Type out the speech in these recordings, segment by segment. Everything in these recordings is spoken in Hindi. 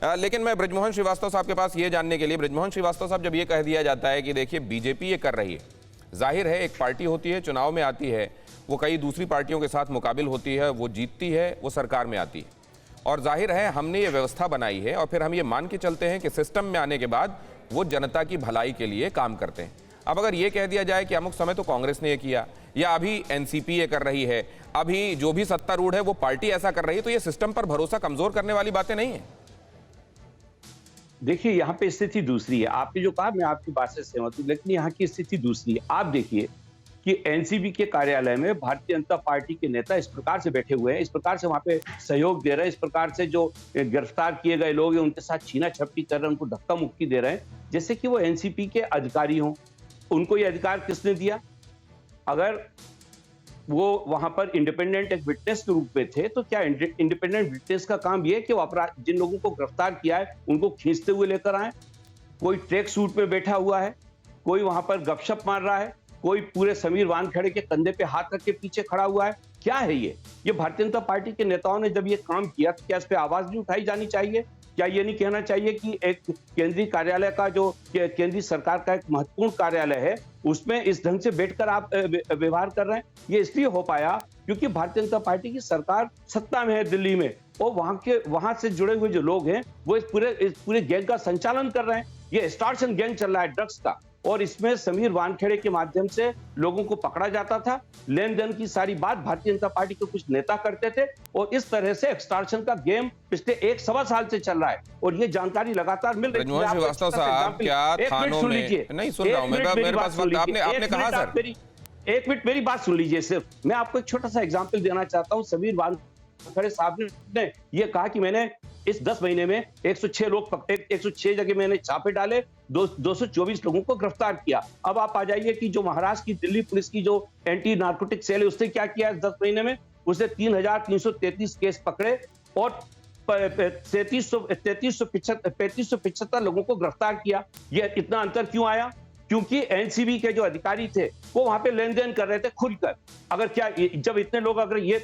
लेकिन मैं बृजमोहन श्रीवास्तव साहब के पास ये जानने के लिए, बृजमोहन श्रीवास्तव साहब, जब ये कह दिया जाता है कि देखिए बीजेपी ये कर रही है, जाहिर है एक पार्टी होती है, चुनाव में आती है, वो कई दूसरी पार्टियों के साथ मुकाबिल होती है, वो जीतती है, वो सरकार में आती है, और जाहिर है हमने ये व्यवस्था बनाई है और फिर हम ये मान के चलते हैं कि सिस्टम में आने के बाद वो जनता की भलाई के लिए काम करते हैं। अब अगर ये कह दिया जाए कि अमुक समय तो कांग्रेस ने ये किया, या अभी एनसीपी ये कर रही है, अभी जो भी सत्तारूढ़ है वो पार्टी ऐसा कर रही है, तो ये सिस्टम पर भरोसा कमजोर करने वाली बातें नहीं है? देखिए, यहाँ पे स्थिति दूसरी है। आपने जो कहा मैं आपकी बात से सहमत हूं, लेकिन यहाँ की स्थिति दूसरी है। आप देखिए कि एनसीबी के कार्यालय में भारतीय जनता पार्टी के नेता इस प्रकार से बैठे हुए हैं, इस प्रकार से वहां पे सहयोग दे रहे हैं, इस प्रकार से जो गिरफ्तार किए गए लोग हैं उनके साथ छीना झपटी कर रहे हैं, उनको धक्का मुक्की दे रहे हैं, जैसे कि वो एनसीपी के अधिकारी हों। उनको ये अधिकार किसने दिया? अगर वो वहां पर इंडिपेंडेंट एक विटनेस के रूप में थे, तो क्या इंडिपेंडेंट विटनेस का काम ये है कि वो अपराध जिन लोगों को गिरफ्तार किया है उनको खींचते हुए लेकर आए? कोई ट्रैक सूट में बैठा हुआ है, कोई वहां पर गपशप मार रहा है, कोई पूरे समीर वानखेड़े के कंधे पे हाथ रख के पीछे खड़ा हुआ है? क्या है ये भारतीय जनता पार्टी के नेताओं ने जब ये काम किया तो क्या इस पे आवाज नहीं उठाई जानी चाहिए? क्या ये नहीं कहना चाहिए कि एक केंद्रीय कार्यालय का, जो केंद्रीय सरकार का एक महत्वपूर्ण कार्यालय है, उसमें इस ढंग से बैठकर आप व्यवहार कर रहे हैं? ये इसलिए हो पाया क्योंकि भारतीय जनता पार्टी की सरकार सत्ता में है दिल्ली में, और वहां से जुड़े हुए जो लोग हैं वो इस पूरे गैंग का संचालन कर रहे हैं। ये एक्सटॉर्शन गैंग चल रहा है ड्रग्स का, और इसमें समीर वानखेड़े के माध्यम से लोगों को पकड़ा जाता था। लेन देन की सारी बात भारतीय जनता पार्टी के कुछ नेता करते थे, और इस तरह से एक्सटॉर्शन का गेम पिछले 1-1.25 साल से चल रहा है, और ये जानकारी लगातार मिल रही है। बृजमोहन श्रीवास्तव साहब, क्या थानों में नहीं सुन रहा हूं मैं, मेरे पास वक्त, आपने कहा सर, एक मिनट मेरी बात सुन लीजिए। सिर्फ मैं आपको एक छोटा सा एग्जांपल देना चाहता हूं। समीर वानखेड़े साहब ने ये कहा कि मैंने इस 10 महीने में 106 लोग 106 जगह मैंने छापे डाले, 224 लोगों को गिरफ्तार किया। अब आप आ जाइए कि जो महाराष्ट्र की दिल्ली पुलिस की जो एंटी नार्कोटिक सेल है उसने क्या किया इस 10 महीने में? उसने 3333 केस पकड़े और 3575 लोगों को गिरफ्तार किया। ये इतना अंतर क्यों आया? क्योंकि एनसीबी के जो अधिकारी थे वो वहां पे लेन देन कर रहे थे खुलकर। अगर क्या जब इतने लोग, अगर ये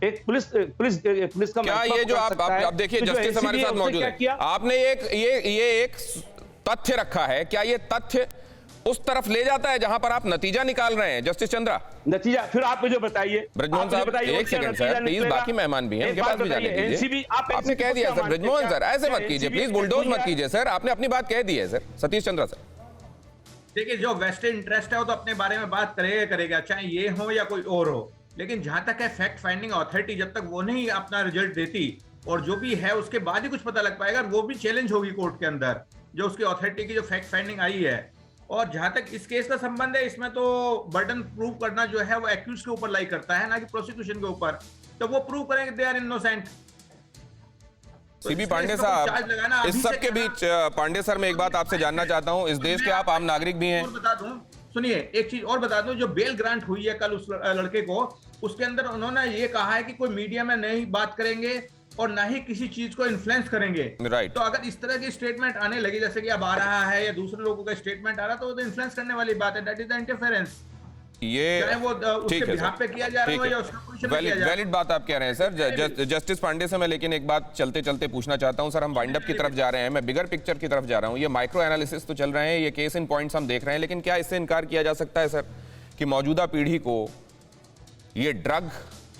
एक पुलिस का क्या ये जो आप देखिए, जस्टिस हमारे साथ मौजूद है, आपने ये एक तथ्य रखा है, क्या ये तथ्य उस तरफ ले जाता है जहां पर आप नतीजा निकाल रहे हैं जस्टिस चंद्रा? नतीजा फिर आप मुझे बताइए। बृजमोहन साहब, एक सेकंड सर प्लीज, बाकी मेहमान भी हैं, उनके पास भी जाने दीजिए। आपने कह दिया सर, बृजमोहन सर ऐसे मत कीजिए प्लीज, बुलडोज मत कीजिए सर, आपने अपनी बात कह दी है सर। सतीश चंद्रा सर, देखिए, जो वेस्टेड इंटरेस्ट है वो तो अपने बारे में बात करेगा, चाहे ये हो या कोई और हो, लेकिन जहां तक है फैक्ट फाइंडिंग अथॉरिटी जब तक वो नहीं अपना रिजल्ट देती, और जो भी है उसके बाद ही कुछ पता लग पाएगा, वो भी चैलेंज होगी कोर्ट के अंदर, जो उसकी अथॉरिटी की जो फैक्ट फाइंडिंग आई है। और जहां तक इस केस का संबंध है, इसमें तो बर्डन प्रूव करना जो है वो एक्यूज के ऊपर लाई करता है, ना कि प्रोसिक्यूशन के ऊपर। तो वो प्रूव करेंगे they are innocent. CB Pandey sahab, इस सब के बीच पांडे सर, मैं एक बात आपसे जानना चाहता हूं, इस देश के आप आम नागरिक भी हैं। बता दूं, सुनिए एक चीज और बता दूं, जो बेल ग्रांट हुई है कल उस लड़के को, उसके अंदर उन्होंने ये कहा है कि कोई मीडिया में नहीं बात करेंगे और ना ही किसी चीज को इन्फ्लुएंस करेंगे। राइट। तो अगर इस तरह की स्टेटमेंट आने लगी, जैसे कि अब आ रहा है, या दूसरे लोगों का स्टेटमेंट आ रहा, तो इन्फ्लुएंस करने वाली बात है, दैट इज द इंटरफेरेंस। ये वो उसके बिहाफ पे किया जा रहा है या उसका पोजीशन में किया जा रहा है। वैलिड बात आप कह रहे हैं सर। जस्टिस पांडे से मैं लेकिन एक बात चलते चलते पूछना चाहता हूं सर, हम वाइंड अप की तरफ जा रहे हैं, मैं बिगर पिक्चर की तरफ जा रहा हूं। ये माइक्रो एनालिसिस तो चल रहे हैं, ये केस इन पॉइंट्स हम देख रहे हैं, लेकिन क्या इससे इनकार किया जा सकता है सर कि मौजूदा पीढ़ी को ये ड्रग,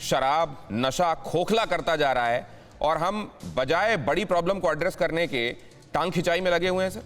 शराब, नशा खोखला करता जा रहा है और हम बजाय बड़ी प्रॉब्लम को एड्रेस करने के टांग खिंचाई में लगे हुए हैं सर?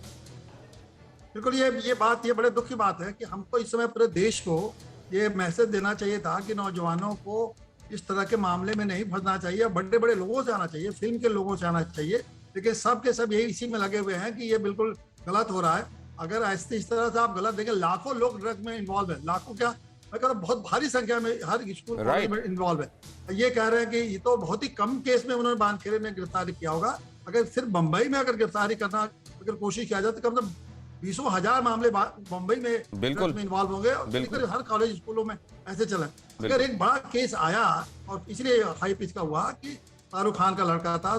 बिल्कुल, ये बड़े दुख की बात है कि हमको इस समय पूरे देश को ये मैसेज देना चाहिए था कि नौजवानों को इस तरह के मामले में नहीं फंसना चाहिए, बड़े बड़े लोगों से आना चाहिए, फिल्म के लोगों से आना चाहिए, लेकिन सब के सब यही इसी में लगे हुए हैं कि ये बिल्कुल गलत हो रहा है। अगर ऐसे इस तरह से आप गलत देखें, लाखों लोग ड्रग में इन्वॉल्व है, लाखों क्या, मैं कहता हूं बहुत भारी संख्या में हर स्कूल में इन्वॉल्व है। ये कह रहे हैं कि ये तो बहुत ही कम केस में उन्होंने वानखेड़े में गिरफ्तारी किया होगा। अगर सिर्फ मुंबई में अगर गिरफ्तारी करना अगर कोशिश किया जाए तो कम से कम 20,000 मामले मुंबई में बिल्कुल इन्वॉल्व होंगे, और हर कॉलेज स्कूलों में ऐसे चला। अगर एक बड़ा केस आया, और इसलिए हाई पिच का हुआ कि शाहरुख खान का लड़का था,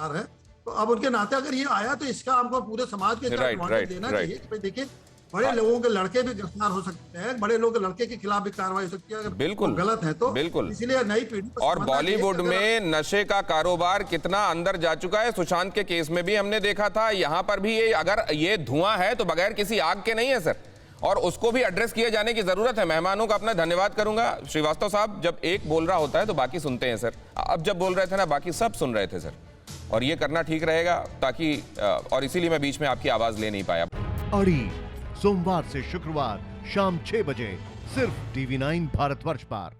है, तो अब उनके नाते अगर ये आया तो इसका हमको पूरे समाज के देना चाहिए कि भाई देखिए बड़े लोगों के लड़के भी गिरफ्तार हो सकते हैं, बड़े लोगों के लड़के के खिलाफ भी कार्रवाई हो सकती है अगर बिल्कुल, वो गलत है तो। बिल्कुल। इसीलिए नई पीढ़ी को और समझना चाहिए कि बॉलीवुड अगर में नशे का कारोबार कितना अंदर जा चुका है, सुशांत के केस में भी हमने देखा था, यहां पर भी ये अगर ये धुआं है तो बगैर किसी आग के नहीं है सर, और उसको भी एड्रेस किए जाने की जरूरत है। मेहमानों का अपना धन्यवाद करूंगा। श्रीवास्तव साहब, जब एक बोल रहा होता है तो बाकी सुनते हैं सर, अब जब बोल रहे थे ना बाकी सब सुन रहे थे सर, और ये करना ठीक रहेगा ताकि और इसीलिए मैं बीच में आपकी आवाज ले नहीं पाया। अड़ी सोमवार से शुक्रवार शाम 6 बजे सिर्फ TV9 भारतवर्ष पर।